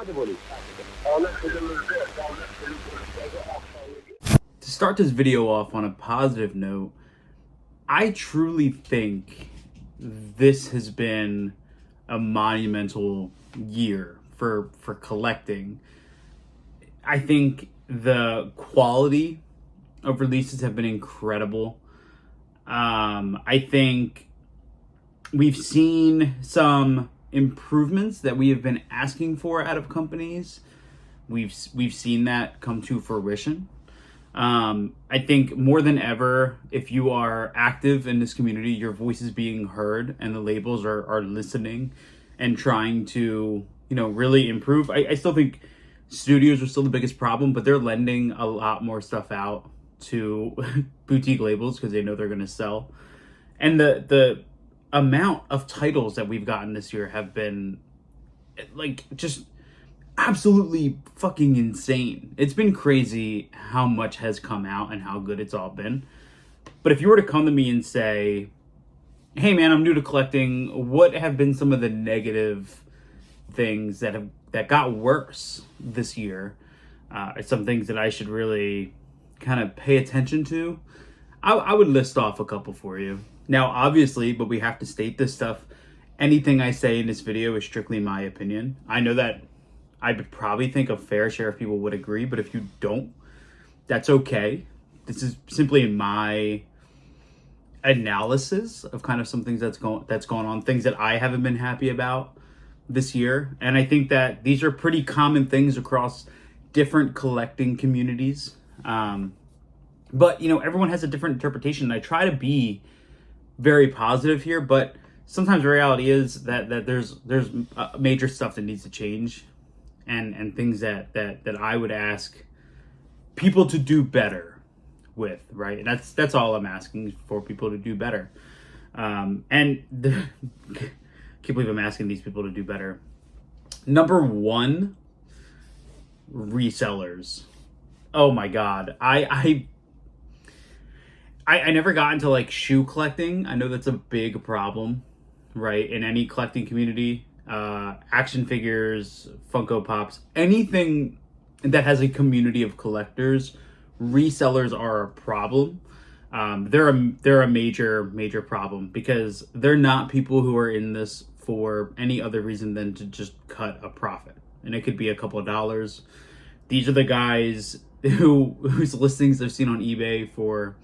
To start this video off on a positive note, I truly think this has been a monumental year for collecting. I think the quality of releases have been incredible. I think we've seen some improvements that we have been asking for out of companies. We've seen that come to fruition. I think more than ever, if you are active in this community, your voice is being heard and the labels are listening and trying to, really improve. I still think studios are still the biggest problem, but they're lending a lot more stuff out to boutique labels because they know they're going to sell. And the amount of titles that we've gotten this year have been just absolutely fucking insane. It's been crazy how much has come out and how good it's all been. But if you were to come to me and say, hey man, I'm new to collecting, what have been some of the negative things that got worse this year? Some things that I should really kind of pay attention to. I would list off a couple for you. Now, obviously, but we have to state this stuff. Anything I say in this video is strictly my opinion. I know that I would probably think a fair share of people would agree, but if you don't, that's okay. This is simply my analysis of kind of some things that's going on, things that I haven't been happy about this year. And I think that these are pretty common things across different collecting communities. But, everyone has a different interpretation. I try to be very positive here, but sometimes the reality is that there's major stuff that needs to change and things that I would ask people to do better with, right? And that's all I'm asking for, people to do better. Can't believe I'm asking these people to do better. Number one, resellers. Oh my God. I never got into shoe collecting. I know that's a big problem, right? In any collecting community, action figures, Funko Pops, anything that has a community of collectors, resellers are a problem. They're a major problem because they're not people who are in this for any other reason than to just cut a profit. And it could be a couple of dollars. These are the guys whose listings I've seen on eBay for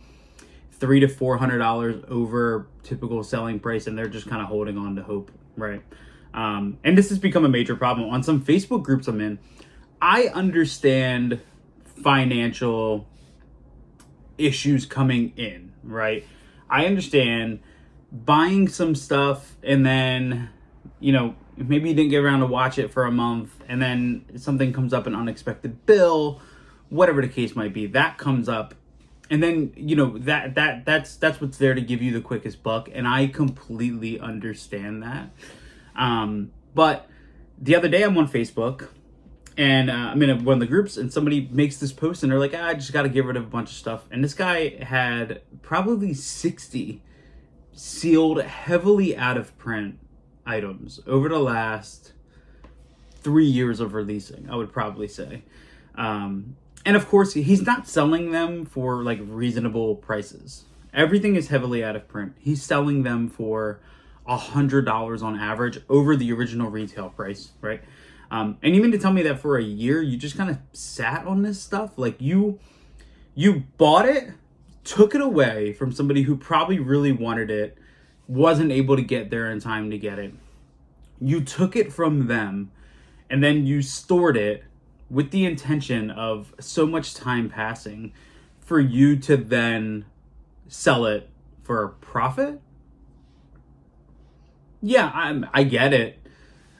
$300 to $400 over typical selling price, and they're just kind of holding on to hope, right? And this has become a major problem on some Facebook groups I'm in. I understand financial issues coming in, right? I understand buying some stuff and then, maybe you didn't get around to watch it for a month and then something comes up, an unexpected bill, whatever the case might be, that comes up. And then, that's what's there to give you the quickest buck. And I completely understand that. But the other day I'm on Facebook and I'm in one of the groups and somebody makes this post and they're like, I just got to get rid of a bunch of stuff. And this guy had probably 60 sealed, heavily out of print items over the last 3 years of releasing, I would probably say. And of course, he's not selling them for reasonable prices. Everything is heavily out of print. He's selling them for $100 on average over the original retail price, right? And you mean to tell me that for a year, you just kind of sat on this stuff? You bought it, took it away from somebody who probably really wanted it, wasn't able to get there in time to get it. You took it from them, and then you stored it with the intention of so much time passing for you to then sell it for a profit? Yeah, I get it.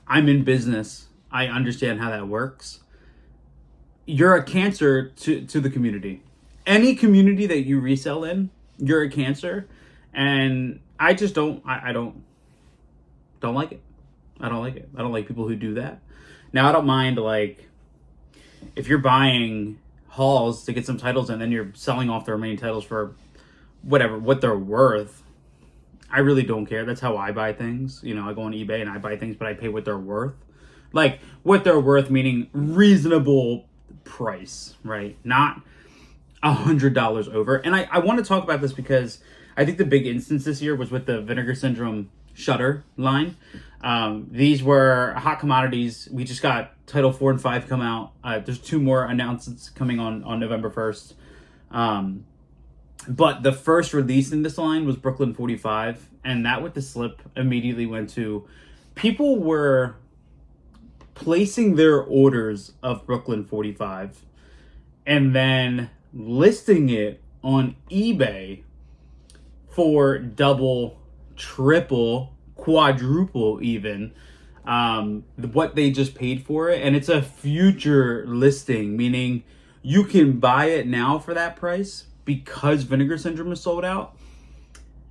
I'm in business. I understand how that works. You're a cancer to the community. Any community that you resell in, you're a cancer. And I just don't like it. I don't like it. I don't like people who do that. Now, I don't mind if you're buying hauls to get some titles and then you're selling off the remaining titles for what they're worth. I really don't care. That's how I buy things. I go on eBay and I buy things, but I pay what they're worth Like what they're worth, meaning reasonable price, right? Not $100 over. And I want to talk about this because I think the big instance this year was with the Vinegar Syndrome Shutter line. These were hot commodities. We just got Title 4 and 5 come out. There's 2 more announcements coming on November 1st. But the first release in this line was Brooklyn 45. And that with the slip immediately went to... People were placing their orders of Brooklyn 45 and then listing it on eBay for double, triple, quadruple even what they just paid for it. And it's a future listing, meaning you can buy it now for that price because Vinegar Syndrome is sold out.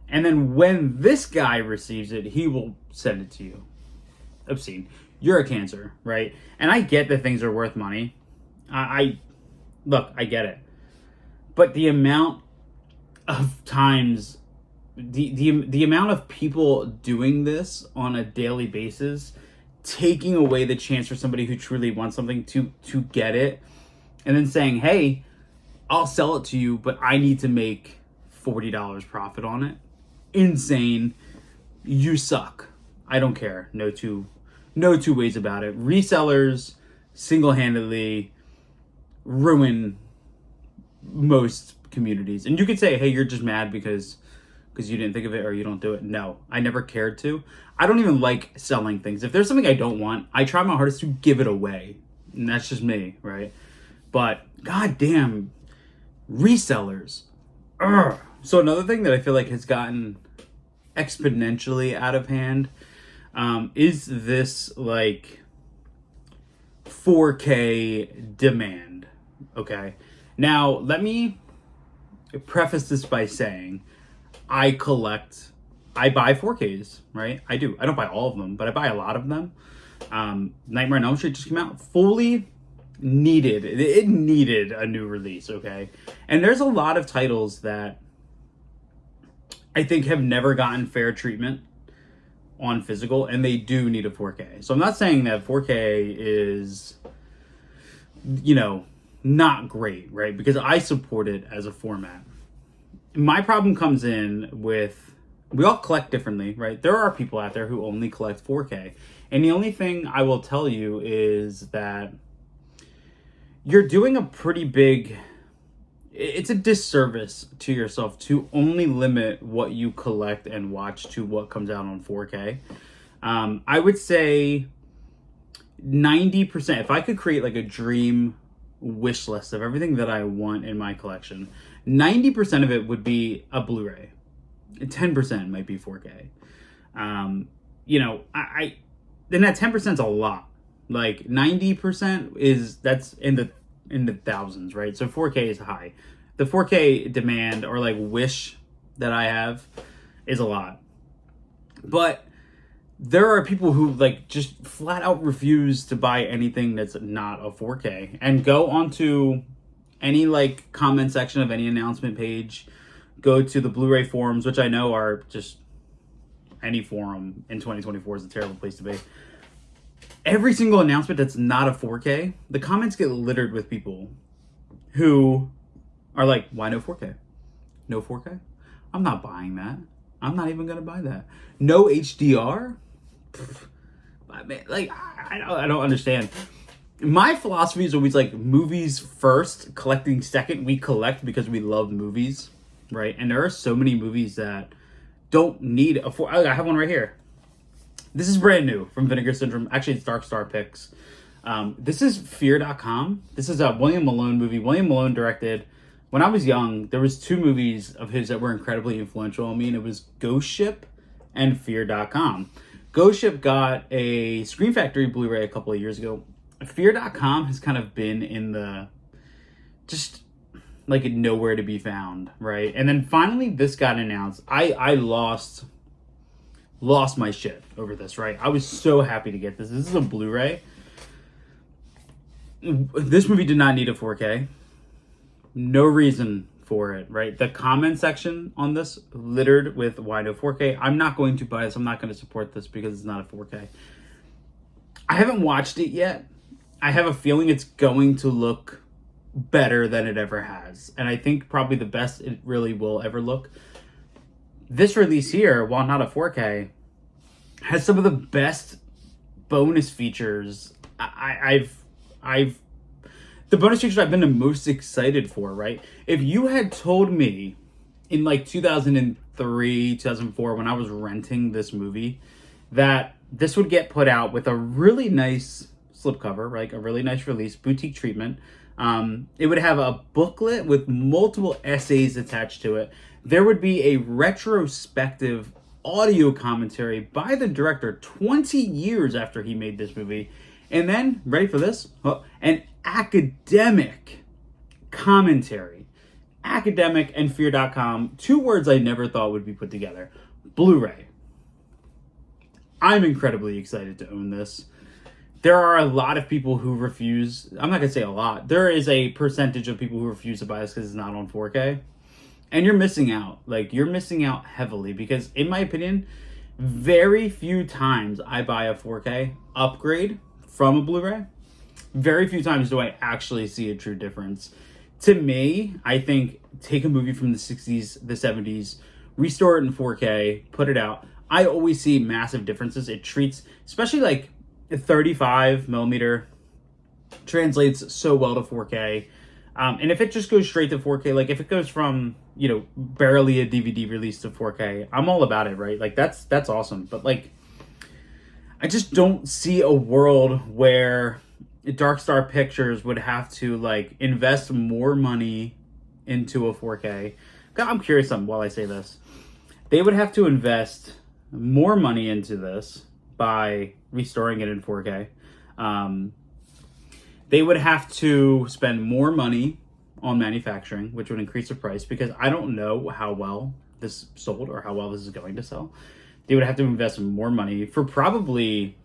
And then when this guy receives it, he will send it to you. Obscene. You're a Cancer, right? And I get that things are worth money. Look, I get it. But the amount of times, the amount of people doing this on a daily basis, taking away the chance for somebody who truly wants something to get it, and then saying, hey, I'll sell it to you, but I need to make $40 profit on it. Insane. You suck. I don't care. No two ways about it. Resellers single-handedly ruin most communities. And you could say, hey, you're just mad because you didn't think of it or you don't do it. No, I never cared to. I don't even like selling things. If there's something I don't want, I try my hardest to give it away. And that's just me, right? But goddamn resellers. Ugh. So another thing that I feel like has gotten exponentially out of hand is this like 4K demand. Okay. Now, let me preface this by saying I buy 4Ks, right? I do. I don't buy all of them, but I buy a lot of them. Nightmare on Elm Street just came out. Fully needed. It needed a new release, okay? And there's a lot of titles that I think have never gotten fair treatment on physical, and they do need a 4K. So I'm not saying that 4K is, not great, right? Because I support it as a format. My problem comes in with, we all collect differently, right? There are people out there who only collect 4K. And the only thing I will tell you is that you're doing a pretty big, it's a disservice to yourself to only limit what you collect and watch to what comes out on 4K. I would say 90%, if I could create like a dream wish list of everything that I want in my collection, 90% of it would be a Blu-ray. 10% might be 4K. Then that 10% is a lot. Like 90% that's in the thousands, right? So 4K is high. The 4K demand or like wish that I have is a lot. But there are people who like just flat out refuse to buy anything that's not a 4K and go onto any like comment section of any announcement page, go to the Blu-ray forums, which I know are just, any forum in 2024 is a terrible place to be. Every single announcement that's not a 4K, the comments get littered with people who are like, why no 4K? No 4K? I'm not buying that. I'm not even going to buy that. No HDR? I don't understand. My philosophy is always like movies first, collecting second. We collect because we love movies, right? And there are so many movies that don't need a 4K. I have one right here. This is brand new from Vinegar Syndrome. Actually, it's Dark Star Picks. This is Fear.com. This is a William Malone movie. William Malone directed. When I was young, there was 2 movies of his that were incredibly influential on me, and it was Ghost Ship and Fear.com. Ghost Ship got a Scream Factory Blu-ray a couple of years ago. Fear.com has kind of been in the just like nowhere to be found, right? And then finally this got announced. I lost my shit over this, right? I was so happy to get this. This is a Blu-ray. This movie did not need a 4K. No reason for it, right? The comment section on this littered with why no 4K. I'm not going to buy this. I'm not going to support this because it's not a 4K. I haven't watched it yet. I have a feeling it's going to look better than it ever has. And I think probably the best it really will ever look. This release here, while not a 4K, has some of the best bonus features I've the bonus features I've been the most excited for, right? If you had told me in like 2003, 2004, when I was renting this movie, that this would get put out with a really nice slipcover, right? A really nice release, boutique treatment. It would have a booklet with multiple essays attached to it. There would be a retrospective audio commentary by the director 20 years after he made this movie. And then, ready for this? An academic commentary. Academic and Fear.com, two words I never thought would be put together. Blu-ray. I'm incredibly excited to own this. There are a lot of people who refuse. I'm not going to say a lot. There is a percentage of people who refuse to buy this because it's not on 4K. And you're missing out. Like, you're missing out heavily because, in my opinion, very few times I buy a 4K upgrade from a Blu-ray. Very few times do I actually see a true difference. To me, I think take a movie from the 60s, the 70s, restore it in 4K, put it out. I always see massive differences. It treats, especially like a 35 millimeter, translates so well to 4K. And if it just goes straight to 4K, like if it goes from, barely a DVD release to 4K, I'm all about it, right? Like that's awesome. But like, I just don't see a world where Dark Star Pictures would have to like invest more money into a 4K. God, I'm curious while I say this. They would have to invest more money into this by restoring it in 4K. They would have to spend more money on manufacturing, which would increase the price because I don't know how well this sold or how well this is going to sell. They would have to invest more money for probably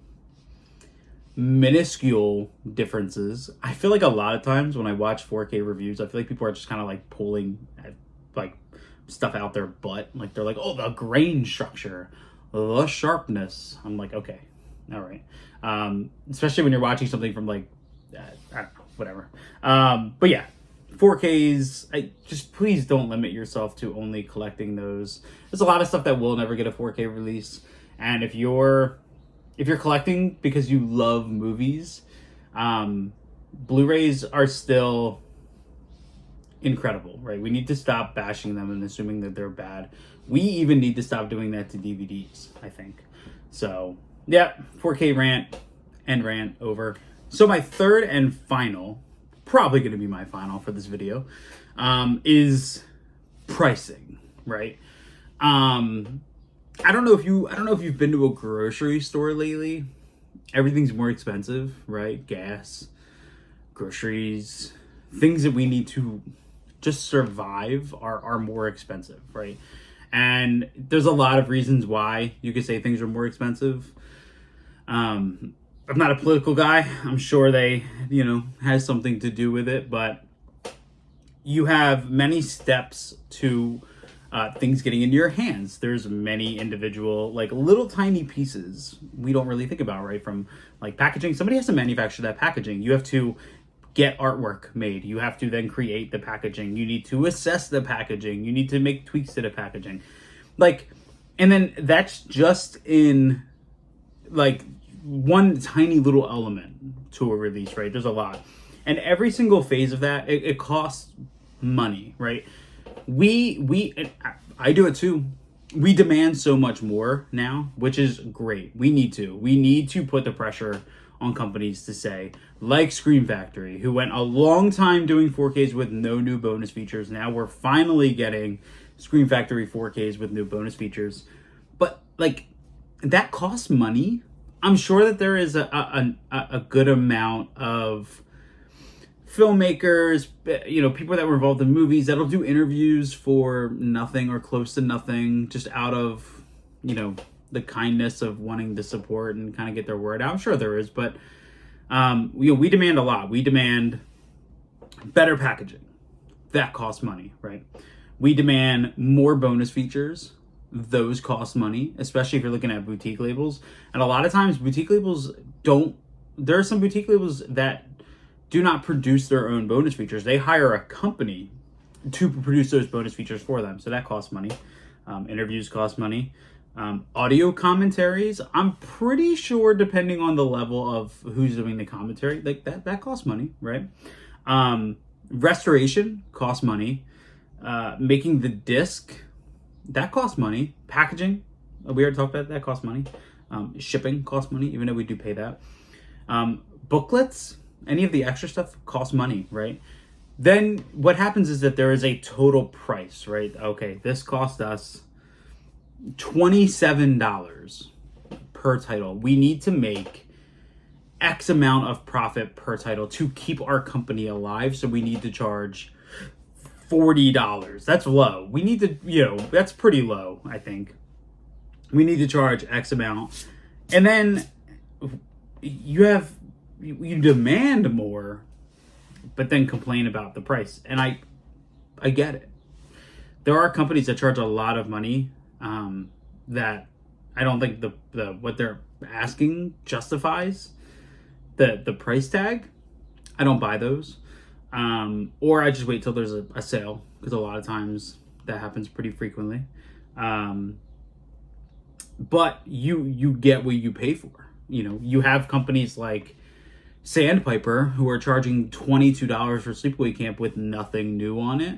minuscule differences. I feel like a lot of times when I watch 4K reviews, I feel like people are just kind of like pulling like stuff out their butt. Like they're like, oh, the grain structure, the sharpness. I'm like, okay, all right. Especially when you're watching something from like, I don't know, whatever. But yeah, 4Ks, just please don't limit yourself to only collecting those. There's a lot of stuff that will never get a 4K release. And if you're collecting because you love movies, Blu-rays are still incredible, right? We need to stop bashing them and assuming that they're bad. We even need to stop doing that to DVDs, I think. So, yeah, 4K rant, end rant, over. So my third and final, probably going to be my final for this video, is pricing, right? I don't know if you've been to a grocery store lately. Everything's more expensive, right? Gas, groceries, things that we need to just survive are more expensive, right? And there's a lot of reasons why you could say things are more expensive. I'm not a political guy. I'm sure they, has something to do with it, but you have many steps to things getting into your hands. There's many individual, like little tiny pieces we don't really think about, right? From like packaging, somebody has to manufacture that packaging. You have to get artwork made. You have to then create the packaging. You need to assess the packaging. You need to make tweaks to the packaging. Like, and then that's just in like one tiny little element to a release, right? There's a lot. And every single phase of that, it costs money, right? I do it too. We demand so much more now, which is great. We need to put the pressure on companies to say, like Scream Factory, who went a long time doing 4Ks with no new bonus features. Now we're finally getting Scream Factory 4Ks with new bonus features. But like, that costs money. I'm sure that there is a good amount of filmmakers, people that were involved in movies that'll do interviews for nothing or close to nothing, just out of, the kindness of wanting to support and kind of get their word out. I'm sure there is, but we demand a lot. We demand better packaging. That costs money, right? We demand more bonus features. Those cost money, especially if you're looking at boutique labels. And a lot of times boutique labels don't there are some boutique labels that do not produce their own bonus features. They hire a company to produce those bonus features for them. So that costs money. Interviews cost money. Audio commentaries, I'm pretty sure, depending on the level of who's doing the commentary, like that costs money, right? Restoration costs money. Making the disc, that costs money. Packaging, we already talked about that costs money. Shipping costs money, even though we do pay that. Booklets, any of the extra stuff costs money, right? Then what happens is that there is a total price, right? Okay, this cost us $27 per title. We need to make X amount of profit per title to keep our company alive, so we need to charge $40. That's low. We need to, that's pretty low, I think. We need to charge X amount. And then you demand more, but then complain about the price. And I get it. There are companies that charge a lot of money that I don't think the what they're asking justifies the price tag. I don't buy those. Or I just wait till there's a sale, because a lot of times that happens pretty frequently. But you get what you pay for. You have companies like Sandpiper who are charging $22 for Sleepaway Camp with nothing new on it.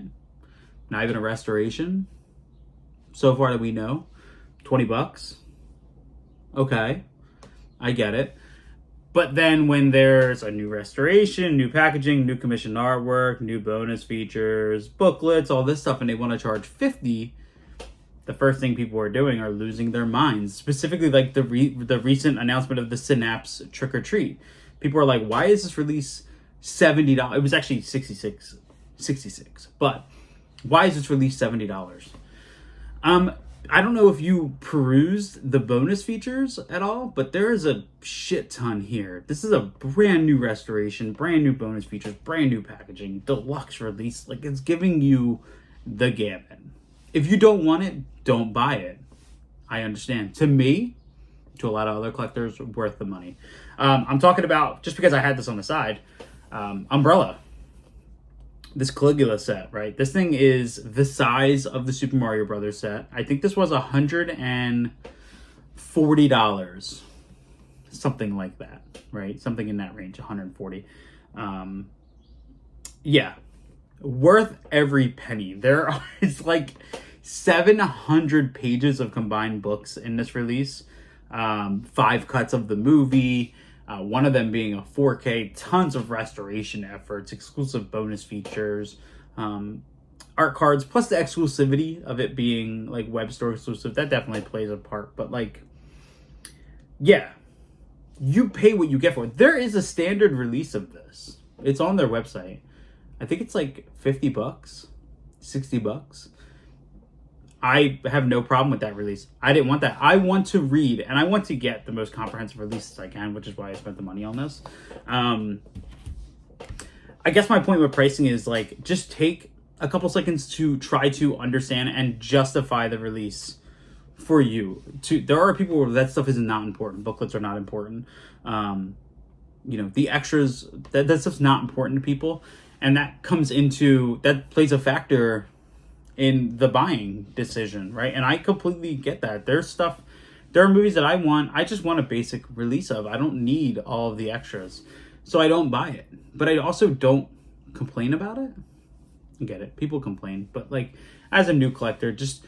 Not even a restoration. So far that we know. $20. Okay. I get it. But then when there's a new restoration, new packaging, new commissioned artwork, new bonus features, booklets, all this stuff, and they want to charge $50, the first thing people are doing are losing their minds. Specifically, like the recent announcement of the Synapse Trick or Treat. People are like, why is this release $70? It was actually $66, but why is this release $70? I don't know if you perused the bonus features at all, but there is a shit ton here. This is a brand new restoration, brand new bonus features, brand new packaging, deluxe release. Like, it's giving you the gamut. If you don't want it, don't buy it. I understand. To me, to a lot of other collectors, worth the money. I'm talking about, just because I had this on the side, Umbrella. This Caligula set, right? This thing is the size of the Super Mario Brothers set. I think this was $140. Something like that, right? Something in that range, 140. Yeah. Worth every penny. There is like 700 pages of combined books in this release. 5 cuts of the movie. One of them being a 4K, tons of restoration efforts, exclusive bonus features, art cards, plus the exclusivity of it being like web store exclusive. That definitely plays a part. But like, yeah, you pay what you get for it. There is a standard release of this. It's on their website. I think it's like $50, $60. I have no problem with that release. I didn't want that. I want to read, and I want to get the most comprehensive releases I can, which is why I spent the money on this. I guess my point with pricing is, like, just take a couple seconds to try to understand and justify the release for you. There are people where that stuff is not important. Booklets are not important. The extras, that stuff's not important to people. And that plays a factor in the buying decision, right? And I completely get that. There are movies that I just want a basic release of. I don't need all of the extras. So I don't buy it. But I also don't complain about it. I get it. People complain. But like, as a new collector, just,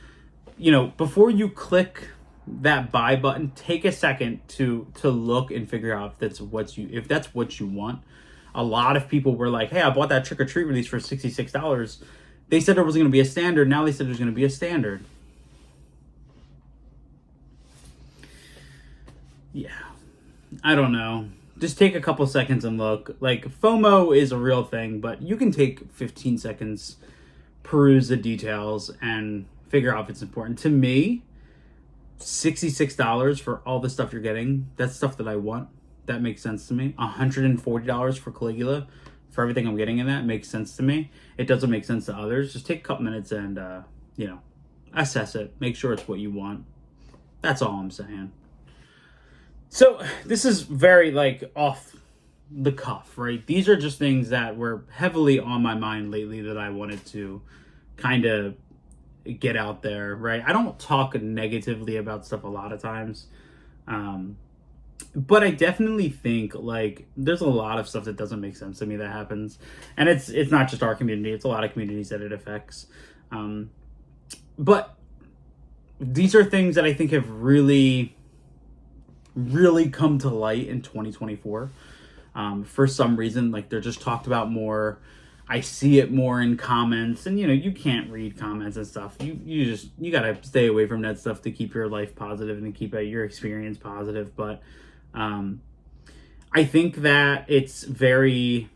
before you click that buy button, take a second to look and figure out if that's what you want. A lot of people were like, hey, I bought that Trick or Treat release for $66. They said there was going to be a standard. Now they said there's going to be a standard. Yeah. I don't know. Just take a couple seconds and look. Like, FOMO is a real thing, but you can take 15 seconds, peruse the details, and figure out if it's important. To me, $66 for all the stuff you're getting, that's stuff that I want. That makes sense to me. $140 for Caligula, for everything I'm getting in that, makes sense to me. It doesn't make sense to others. Just take a couple minutes and, assess it. Make sure it's what you want. That's all I'm saying. So this is very, like, off the cuff, right? These are just things that were heavily on my mind lately that I wanted to kind of get out there, right? I don't talk negatively about stuff a lot of times. But I definitely think like there's a lot of stuff that doesn't make sense to me that happens, and it's not just our community; it's a lot of communities that it affects. But these are things that I think have really, really come to light in 2024. For some reason, like they're just talked about more. I see it more in comments, and you can't read comments and stuff. You gotta stay away from that stuff to keep your life positive and to keep your experience positive. But I think that it's very,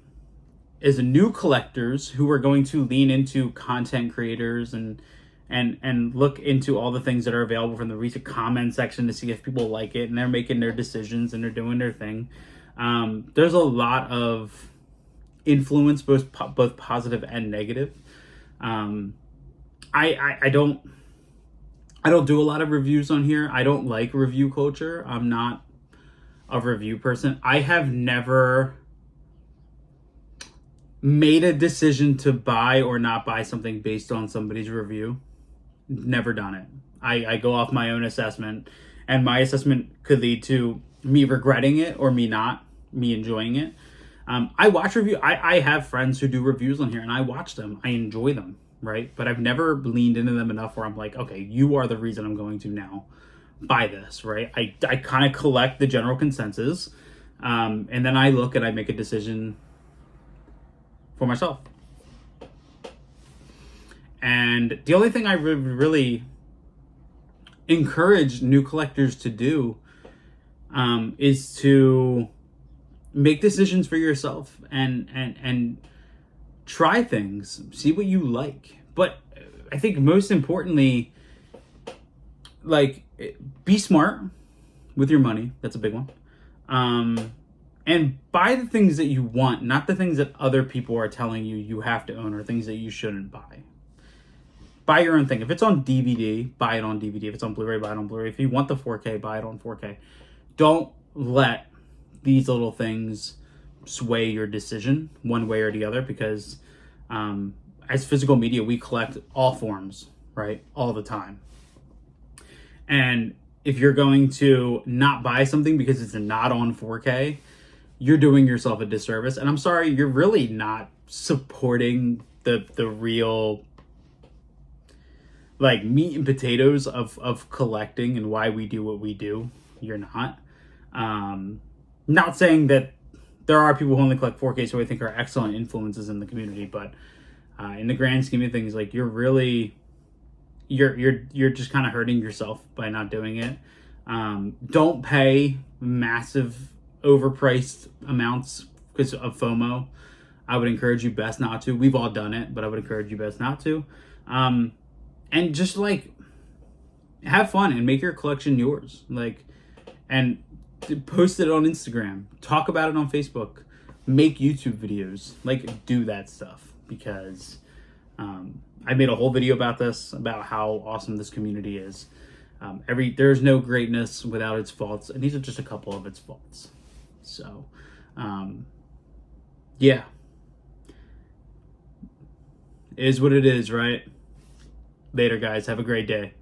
as new collectors who are going to lean into content creators and look into all the things that are available from the recent comment section to see if people like it, and they're making their decisions and they're doing their thing. There's a lot of influence, both positive and negative. I don't do a lot of reviews on here. I don't like review culture. I'm not a review person. I have never made a decision to buy or not buy something based on somebody's review. Never done it. I go off my own assessment, and my assessment could lead to me regretting it or me enjoying it. I watch review. I have friends who do reviews on here, and I watch them. I enjoy them, right? But I've never leaned into them enough where I'm like, okay, you are the reason I'm going to now buy this, right? I kind of collect the general consensus, and then I look and I make a decision for myself. And the only thing I really encourage new collectors to do is to make decisions for yourself and try things, see what you like. But I think most importantly, like, be smart with your money. That's a big one. And buy the things that you want, not the things that other people are telling you have to own or things that you shouldn't buy. Buy your own thing. If it's on DVD, buy it on DVD. If it's on Blu-ray, buy it on Blu-ray. If you want the 4K, buy it on 4K. Don't let these little things sway your decision one way or the other, because as physical media, we collect all forms, right? All the time. And if you're going to not buy something because it's not on 4K, you're doing yourself a disservice. And I'm sorry, you're really not supporting the real, like, meat and potatoes of collecting and why we do what we do. You're not. Not saying that there are people who only collect 4K, so I think are excellent influences in the community, but in the grand scheme of things, like, you're really, you're just kind of hurting yourself by not doing it. Don't pay massive overpriced amounts because of FOMO. I would encourage you best not to. We've all done it, but I would encourage you best not to. And just, like, have fun and make your collection yours. Like, and post it on Instagram, talk about it on Facebook, make YouTube videos, like, do that stuff, because I made a whole video about this, about how awesome this community is. There's no greatness without its faults, and these are just a couple of its faults. So, yeah, it is what it is, right? Later, guys. Have a great day.